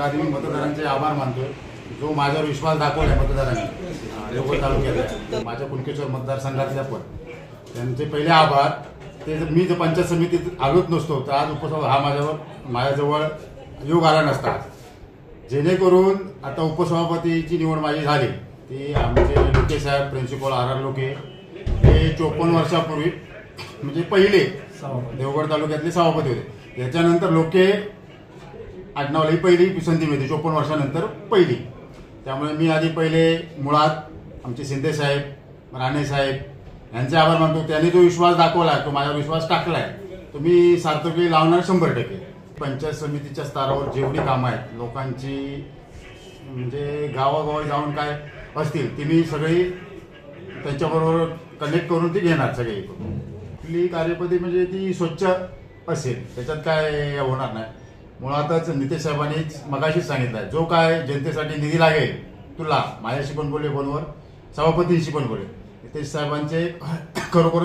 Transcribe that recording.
आधी मी मतदारांचे आभार मानतोय. जो माझ्यावर विश्वास दाखवलाय मतदारांनी देवगड तालुक्यात माझ्या कुणकेश्वर मतदारसंघातल्या पण त्यांचे पहिले आभार. ते मी जर पंचायत समितीत आलोच नसतो तर आज उपसभापती हा माझ्याजवळ योग आला नसता. जेणेकरून आता उपसभापतीची निवड माझी झाली ती आमचे लोके साहेब प्रिन्सिपल आर लोके हे 54 वर्षापूर्वी म्हणजे पहिले देवगड तालुक्यातले सभापती होते. त्याच्यानंतर लोके आडनावाला ही पहिली संधी मिळते 54 वर्षानंतर पहिली. त्यामुळे मी आधी पहिले मुळात आमचे शिंदे साहेब राणे साहेब यांचे आभार मानतो. त्यांनी जो विश्वास दाखवला तो माझ्यावर विश्वास टाकलाय तो मी सार्थकी लावणार 100%. पंचायत समितीच्या स्तरावर जेवढी कामं आहेत लोकांची म्हणजे गावागावात जाऊन काय असतील ती मी सगळी त्यांच्याबरोबर कनेक्ट करून ती घेणार सगळी. आपली कार्यपद्धती म्हणजे ती स्वच्छ असेल त्याच्यात काय होणार नाही. मुळातच नितेश साहेबांनी मगाशीच सांगितलं आहे जो काय जनतेसाठी निधी लागेल तुला माझ्याशी पण बोलले फोनवर सभापतींशी पण बोलले. नितेश साहेबांचे खरोखर